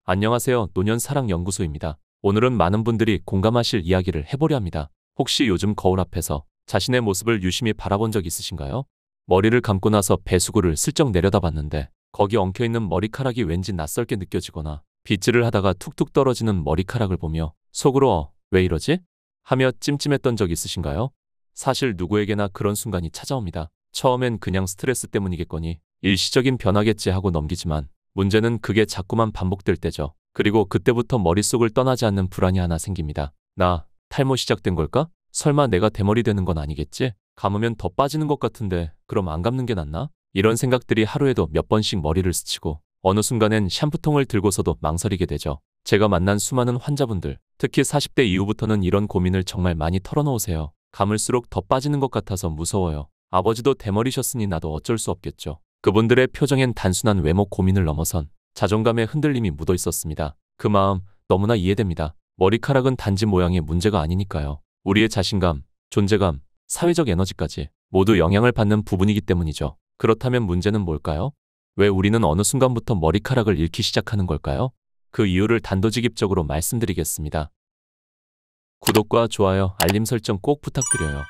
안녕하세요. 노년사랑연구소입니다. 오늘은 많은 분들이 공감하실 이야기를 해보려 합니다. 혹시 요즘 거울 앞에서 자신의 모습을 유심히 바라본 적 있으신가요? 머리를 감고 나서 배수구를 슬쩍 내려다봤는데 거기 엉켜있는 머리카락이 왠지 낯설게 느껴지거나 빗질을 하다가 툭툭 떨어지는 머리카락을 보며 속으로 왜 이러지? 하며 찜찜했던 적 있으신가요? 사실 누구에게나 그런 순간이 찾아옵니다. 처음엔 그냥 스트레스 때문이겠거니 일시적인 변화겠지 하고 넘기지만 문제는 그게 자꾸만 반복될 때죠. 그리고 그때부터 머릿속을 떠나지 않는 불안이 하나 생깁니다. 나 탈모 시작된 걸까? 설마 내가 대머리 되는 건 아니겠지? 감으면 더 빠지는 것 같은데 그럼 안 감는 게 낫나? 이런 생각들이 하루에도 몇 번씩 머리를 스치고 어느 순간엔 샴푸통을 들고서도 망설이게 되죠. 제가 만난 수많은 환자분들, 특히 40대 이후부터는 이런 고민을 정말 많이 털어놓으세요. 감을수록 더 빠지는 것 같아서 무서워요. 아버지도 대머리셨으니 나도 어쩔 수 없겠죠. 그분들의 표정엔 단순한 외모 고민을 넘어선 자존감의 흔들림이 묻어 있었습니다. 그 마음 너무나 이해됩니다. 머리카락은 단지 모양의 문제가 아니니까요. 우리의 자신감, 존재감, 사회적 에너지까지 모두 영향을 받는 부분이기 때문이죠. 그렇다면 문제는 뭘까요? 왜 우리는 어느 순간부터 머리카락을 잃기 시작하는 걸까요? 그 이유를 단도직입적으로 말씀드리겠습니다. 구독과 좋아요, 알림 설정 꼭 부탁드려요.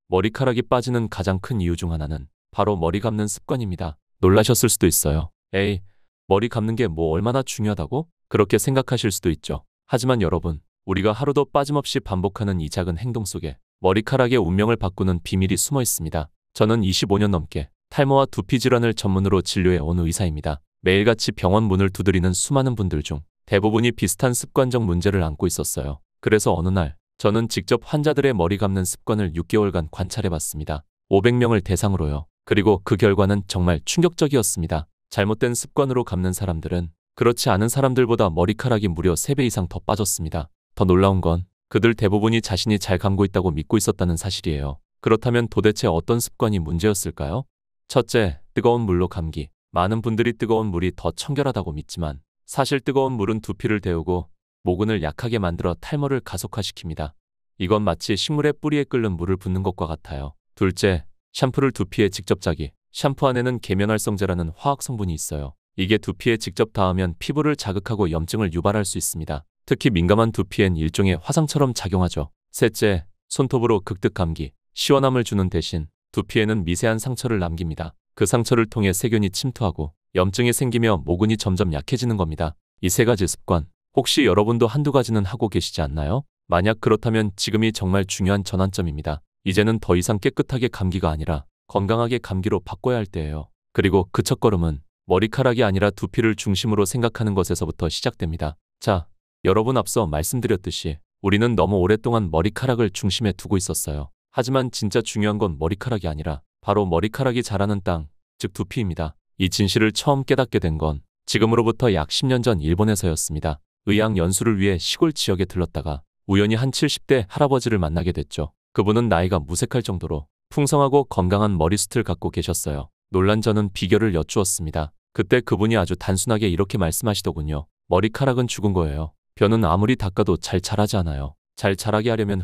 머리카락이 빠지는 가장 큰 이유 중 하나는 바로 머리 감는 습관입니다. 놀라셨을 수도 있어요. 에이, 머리 감는 게 뭐 얼마나 중요하다고? 그렇게 생각하실 수도 있죠. 하지만 여러분, 우리가 하루도 빠짐없이 반복하는 이 작은 행동 속에 머리카락의 운명을 바꾸는 비밀이 숨어 있습니다. 저는 25년 넘게 탈모와 두피 질환을 전문으로 진료해온 의사입니다. 매일같이 병원 문을 두드리는 수많은 분들 중 대부분이 비슷한 습관적 문제를 안고 있었어요. 그래서 어느 날 저는 직접 환자들의 머리 감는 습관을 6개월간 관찰해봤습니다. 500명을 대상으로요. 그리고 그 결과는 정말 충격적이었습니다. 잘못된 습관으로 감는 사람들은 그렇지 않은 사람들보다 머리카락이 무려 3배 이상 더 빠졌습니다. 더 놀라운 건 그들 대부분이 자신이 잘 감고 있다고 믿고 있었다는 사실이에요. 그렇다면 도대체 어떤 습관이 문제였을까요? 첫째, 뜨거운 물로 감기. 많은 분들이 뜨거운 물이 더 청결하다고 믿지만 사실 뜨거운 물은 두피를 데우고 모근을 약하게 만들어 탈모를 가속화시킵니다. 이건 마치 식물의 뿌리에 끓는 물을 붓는 것과 같아요. 둘째, 샴푸를 두피에 직접 짜기. 샴푸 안에는 계면활성제라는 화학 성분이 있어요. 이게 두피에 직접 닿으면 피부를 자극하고 염증을 유발할 수 있습니다. 특히 민감한 두피엔 일종의 화상처럼 작용하죠. 셋째, 손톱으로 극득 감기. 시원함을 주는 대신 두피에는 미세한 상처를 남깁니다. 그 상처를 통해 세균이 침투하고 염증이 생기며 모근이 점점 약해지는 겁니다. 이 세 가지 습관, 혹시 여러분도 한두 가지는 하고 계시지 않나요? 만약 그렇다면 지금이 정말 중요한 전환점입니다. 이제는 더 이상 깨끗하게 감기가 아니라 건강하게 감기로 바꿔야 할 때예요. 그리고 그 첫걸음은 머리카락이 아니라 두피를 중심으로 생각하는 것에서부터 시작됩니다. 자, 여러분 앞서 말씀드렸듯이 우리는 너무 오랫동안 머리카락을 중심에 두고 있었어요. 하지만 진짜 중요한 건 머리카락이 아니라 바로 머리카락이 자라는 땅, 즉 두피입니다. 이 진실을 처음 깨닫게 된 건 지금으로부터 약 10년 전 일본에서였습니다. 의학 연수를 위해 시골 지역에 들렀다가 우연히 한 70대 할아버지를 만나게 됐죠. 그분은 나이가 무색할 정도로 풍성하고 건강한 머리숱을 갖고 계셨어요. 놀란 저는 비결을 여쭈었습니다. 그때 그분이 아주 단순하게 이렇게 말씀하시더군요. 머리카락은 죽은 거예요. 벼는 아무리 닦아도 잘 자라지 않아요. 잘 자라게 하려면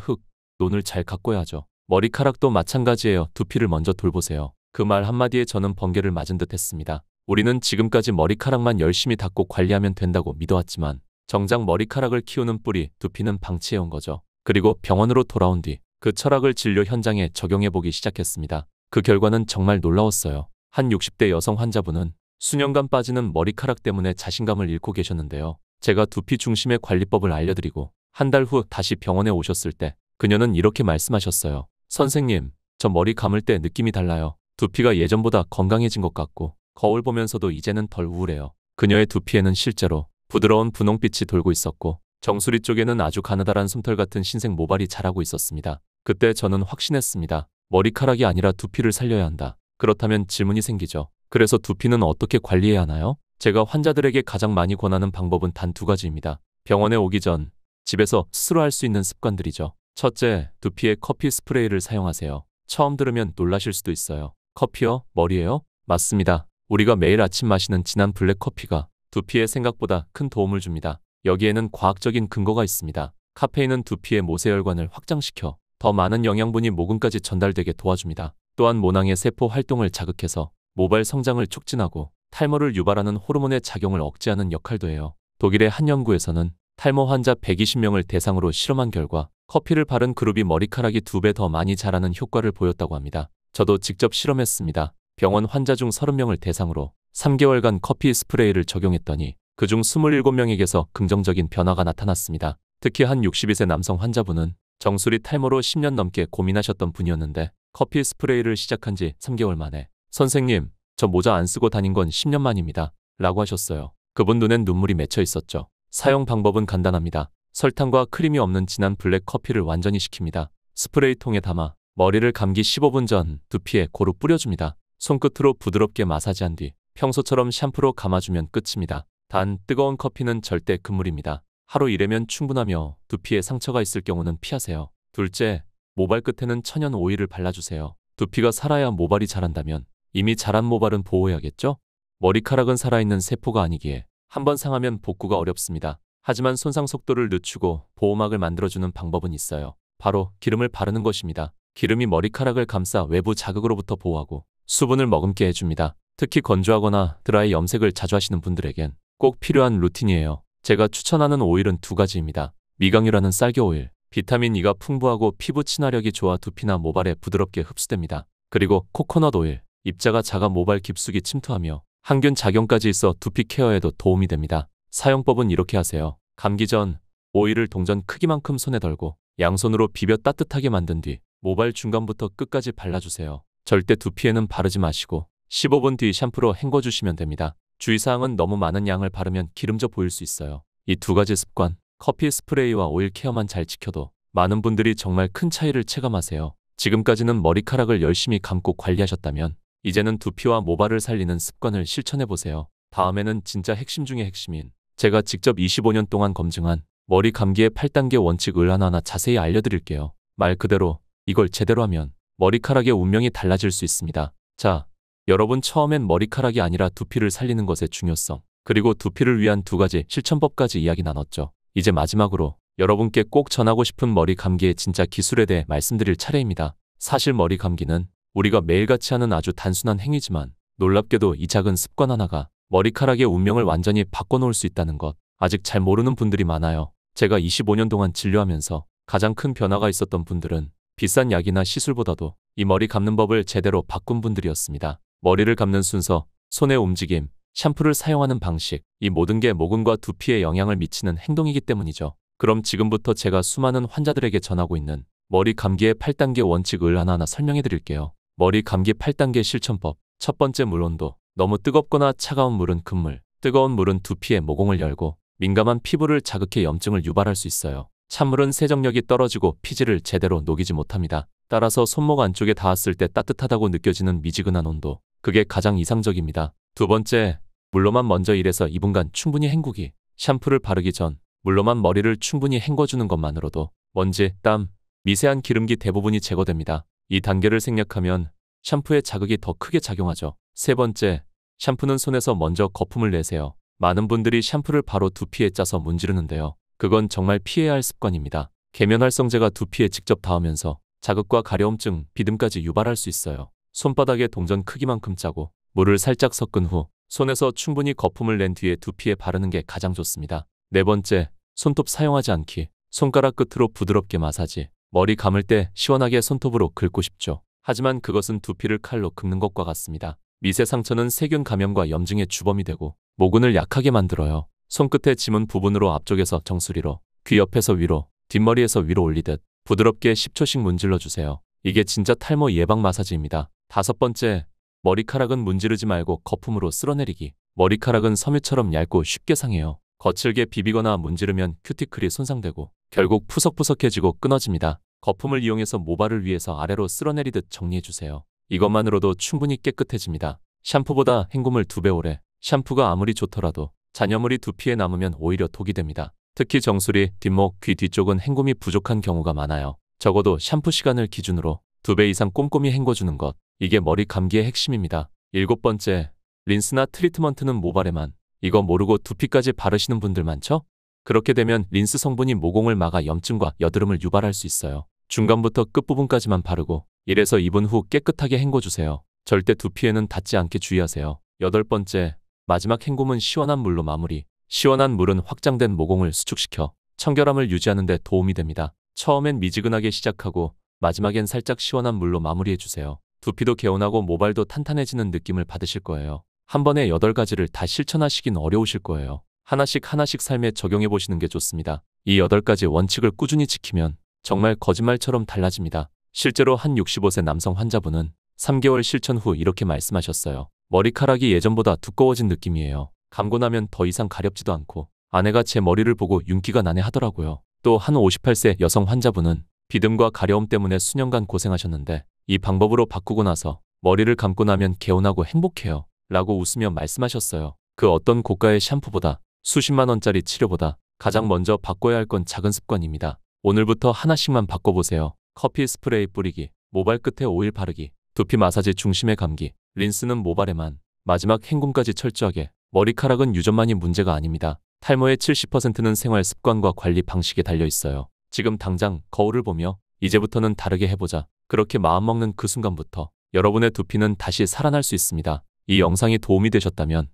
논을 잘 가꿔야 하죠. 머리카락도 마찬가지예요. 두피를 먼저 돌보세요. 그 말 한마디에 저는 번개를 맞은 듯 했습니다. 우리는 지금까지 머리카락만 열심히 닦고 관리하면 된다고 믿어왔지만 정작 머리카락을 키우는 뿌리, 두피는 방치해온 거죠. 그리고 병원으로 돌아온 뒤 그 철학을 진료 현장에 적용해보기 시작했습니다. 그 결과는 정말 놀라웠어요. 한 60대 여성 환자분은 수년간 빠지는 머리카락 때문에 자신감을 잃고 계셨는데요. 제가 두피 중심의 관리법을 알려드리고 한 달 후 다시 병원에 오셨을 때 그녀는 이렇게 말씀하셨어요. 선생님, 저 머리 감을 때 느낌이 달라요. 두피가 예전보다 건강해진 것 같고 거울 보면서도 이제는 덜 우울해요. 그녀의 두피에는 실제로 부드러운 분홍빛이 돌고 있었고 정수리 쪽에는 아주 가느다란 솜털 같은 흰색 모발이 자라고 있었습니다. 그때 저는 확신했습니다. 머리카락이 아니라 두피를 살려야 한다. 그렇다면 질문이 생기죠. 그래서 두피는 어떻게 관리해야 하나요? 제가 환자들에게 가장 많이 권하는 방법은 단 2가지입니다. 병원에 오기 전 집에서 스스로 할 수 있는 습관들이죠. 첫째, 두피에 커피 스프레이를 사용하세요. 처음 들으면 놀라실 수도 있어요. 커피요? 머리예요? 맞습니다. 우리가 매일 아침 마시는 진한 블랙 커피가 두피에 생각보다 큰 도움을 줍니다. 여기에는 과학적인 근거가 있습니다. 카페인은 두피의 모세혈관을 확장시켜 더 많은 영양분이 모근까지 전달되게 도와줍니다. 또한 모낭의 세포 활동을 자극해서 모발 성장을 촉진하고 탈모를 유발하는 호르몬의 작용을 억제하는 역할도 해요. 독일의 한 연구에서는 탈모 환자 120명을 대상으로 실험한 결과 커피를 바른 그룹이 머리카락이 2배 더 많이 자라는 효과를 보였다고 합니다. 저도 직접 실험했습니다. 병원 환자 중 30명을 대상으로 3개월간 커피 스프레이를 적용했더니 그중 27명에게서 긍정적인 변화가 나타났습니다. 특히 한 62세 남성 환자분은 정수리 탈모로 10년 넘게 고민하셨던 분이었는데 커피 스프레이를 시작한 지 3개월 만에 선생님, 저 모자 안 쓰고 다닌 건 10년 만입니다. 라고 하셨어요. 그분 눈엔 눈물이 맺혀 있었죠. 사용 방법은 간단합니다. 설탕과 크림이 없는 진한 블랙 커피를 완전히 식힙니다. 스프레이 통에 담아 머리를 감기 15분 전 두피에 고루 뿌려줍니다. 손끝으로 부드럽게 마사지한 뒤 평소처럼 샴푸로 감아주면 끝입니다. 단 뜨거운 커피는 절대 금물입니다. 하루 일회면 충분하며 두피에 상처가 있을 경우는 피하세요. 둘째, 모발 끝에는 천연 오일을 발라주세요. 두피가 살아야 모발이 자란다면 이미 자란 모발은 보호해야겠죠? 머리카락은 살아있는 세포가 아니기에 한번 상하면 복구가 어렵습니다. 하지만 손상 속도를 늦추고 보호막을 만들어주는 방법은 있어요. 바로 기름을 바르는 것입니다. 기름이 머리카락을 감싸 외부 자극으로부터 보호하고 수분을 머금게 해줍니다. 특히 건조하거나 드라이 염색을 자주 하시는 분들에겐 꼭 필요한 루틴이에요. 제가 추천하는 오일은 2가지입니다. 미강유라는 쌀겨 오일. 비타민 E가 풍부하고 피부 친화력이 좋아 두피나 모발에 부드럽게 흡수됩니다. 그리고 코코넛 오일. 입자가 작아 모발 깊숙이 침투하며 항균 작용까지 있어 두피 케어에도 도움이 됩니다. 사용법은 이렇게 하세요. 감기 전 오일을 동전 크기만큼 손에 덜고 양손으로 비벼 따뜻하게 만든 뒤 모발 중간부터 끝까지 발라주세요. 절대 두피에는 바르지 마시고 15분 뒤 샴푸로 헹궈주시면 됩니다. 주의사항은 너무 많은 양을 바르면 기름져 보일 수 있어요. 이 2가지 습관, 커피 스프레이와 오일 케어만 잘 지켜도 많은 분들이 정말 큰 차이를 체감하세요. 지금까지는 머리카락을 열심히 감고 관리하셨다면 이제는 두피와 모발을 살리는 습관을 실천해보세요. 다음에는 진짜 핵심 중의 핵심인 제가 직접 25년 동안 검증한 머리 감기의 8단계 원칙을 하나하나 자세히 알려드릴게요. 말 그대로 이걸 제대로 하면 머리카락의 운명이 달라질 수 있습니다. 자, 여러분 처음엔 머리카락이 아니라 두피를 살리는 것의 중요성, 그리고 두피를 위한 2가지 실천법까지 이야기 나눴죠. 이제 마지막으로 여러분께 꼭 전하고 싶은 머리 감기의 진짜 기술에 대해 말씀드릴 차례입니다. 사실 머리 감기는 우리가 매일같이 하는 아주 단순한 행위지만 놀랍게도 이 작은 습관 하나가 머리카락의 운명을 완전히 바꿔놓을 수 있다는 것 아직 잘 모르는 분들이 많아요. 제가 25년 동안 진료하면서 가장 큰 변화가 있었던 분들은 비싼 약이나 시술보다도 이 머리 감는 법을 제대로 바꾼 분들이었습니다. 머리를 감는 순서, 손의 움직임, 샴푸를 사용하는 방식, 이 모든 게 모근과 두피에 영향을 미치는 행동이기 때문이죠. 그럼 지금부터 제가 수많은 환자들에게 전하고 있는 머리 감기의 8단계 원칙을 하나하나 설명해 드릴게요. 머리 감기 8단계 실천법. 첫 번째, 물 온도. 너무 뜨겁거나 차가운 물은 금물, 뜨거운 물은 두피의 모공을 열고 민감한 피부를 자극해 염증을 유발할 수 있어요. 찬물은 세정력이 떨어지고 피지를 제대로 녹이지 못합니다. 따라서 손목 안쪽에 닿았을 때 따뜻하다고 느껴지는 미지근한 온도. 그게 가장 이상적입니다. 두 번째, 물로만 먼저 1에서 2분간 충분히 헹구기. 샴푸를 바르기 전 물로만 머리를 충분히 헹궈주는 것만으로도 먼지, 땀, 미세한 기름기 대부분이 제거됩니다. 이 단계를 생략하면 샴푸의 자극이 더 크게 작용하죠. 세 번째, 샴푸는 손에서 먼저 거품을 내세요. 많은 분들이 샴푸를 바로 두피에 짜서 문지르는데요. 그건 정말 피해야 할 습관입니다. 계면활성제가 두피에 직접 닿으면서 자극과 가려움증, 비듬까지 유발할 수 있어요. 손바닥에 동전 크기만큼 짜고 물을 살짝 섞은 후 손에서 충분히 거품을 낸 뒤에 두피에 바르는 게 가장 좋습니다. 네 번째, 손톱 사용하지 않기. 손가락 끝으로 부드럽게 마사지. 머리 감을 때 시원하게 손톱으로 긁고 싶죠. 하지만 그것은 두피를 칼로 긁는 것과 같습니다. 미세 상처는 세균 감염과 염증의 주범이 되고 모근을 약하게 만들어요. 손끝의 지문 부분으로 앞쪽에서 정수리로, 귀 옆에서 위로, 뒷머리에서 위로 올리듯 부드럽게 10초씩 문질러 주세요. 이게 진짜 탈모 예방 마사지입니다. 다섯 번째, 머리카락은 문지르지 말고 거품으로 쓸어내리기. 머리카락은 섬유처럼 얇고 쉽게 상해요. 거칠게 비비거나 문지르면 큐티클이 손상되고 결국 푸석푸석해지고 끊어집니다. 거품을 이용해서 모발을 위에서 아래로 쓸어내리듯 정리해주세요. 이것만으로도 충분히 깨끗해집니다. 샴푸보다 헹굼을 2배 오래. 샴푸가 아무리 좋더라도 잔여물이 두피에 남으면 오히려 독이 됩니다. 특히 정수리, 뒷목, 귀 뒤쪽은 헹굼이 부족한 경우가 많아요. 적어도 샴푸 시간을 기준으로 2배 이상 꼼꼼히 헹궈주는 것. 이게 머리 감기의 핵심입니다. 일곱 번째, 린스나 트리트먼트는 모발에만. 이거 모르고 두피까지 바르시는 분들 많죠? 그렇게 되면 린스 성분이 모공을 막아 염증과 여드름을 유발할 수 있어요. 중간부터 끝부분까지만 바르고 1에서 2분 후 깨끗하게 헹궈주세요. 절대 두피에는 닿지 않게 주의하세요. 여덟 번째, 마지막 헹굼은 시원한 물로 마무리. 시원한 물은 확장된 모공을 수축시켜 청결함을 유지하는 데 도움이 됩니다. 처음엔 미지근하게 시작하고 마지막엔 살짝 시원한 물로 마무리해주세요. 두피도 개운하고 모발도 탄탄해지는 느낌을 받으실 거예요. 한 번에 8가지를 다 실천하시긴 어려우실 거예요. 하나씩 하나씩 삶에 적용해 보시는 게 좋습니다. 이 8가지 원칙을 꾸준히 지키면 정말 거짓말처럼 달라집니다. 실제로 한 65세 남성 환자분은 3개월 실천 후 이렇게 말씀하셨어요. 머리카락이 예전보다 두꺼워진 느낌이에요. 감고 나면 더 이상 가렵지도 않고 아내가 제 머리를 보고 윤기가 나네 하더라고요. 또 한 58세 여성 환자분은 비듬과 가려움 때문에 수년간 고생하셨는데 이 방법으로 바꾸고 나서 머리를 감고 나면 개운하고 행복해요. 라고 웃으며 말씀하셨어요. 그 어떤 고가의 샴푸보다 수십만 원짜리 치료보다 가장 먼저 바꿔야 할 건 작은 습관입니다. 오늘부터 하나씩만 바꿔보세요. 커피 스프레이 뿌리기, 모발 끝에 오일 바르기, 두피 마사지 중심에 감기, 린스는 모발에만, 마지막 헹굼까지 철저하게. 머리카락은 유전만이 문제가 아닙니다. 탈모의 70%는 생활 습관과 관리 방식에 달려 있어요. 지금 당장 거울을 보며 이제부터는 다르게 해보자. 그렇게 마음먹는 그 순간부터 여러분의 두피는 다시 살아날 수 있습니다. 이 영상이 도움이 되셨다면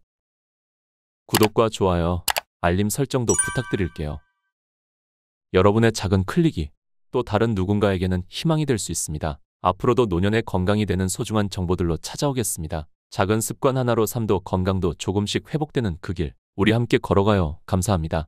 구독과 좋아요, 알림 설정도 부탁드릴게요. 여러분의 작은 클릭이 또 다른 누군가에게는 희망이 될 수 있습니다. 앞으로도 노년의 건강이 되는 소중한 정보들로 찾아오겠습니다. 작은 습관 하나로 삶도 건강도 조금씩 회복되는 그 길, 우리 함께 걸어가요. 감사합니다.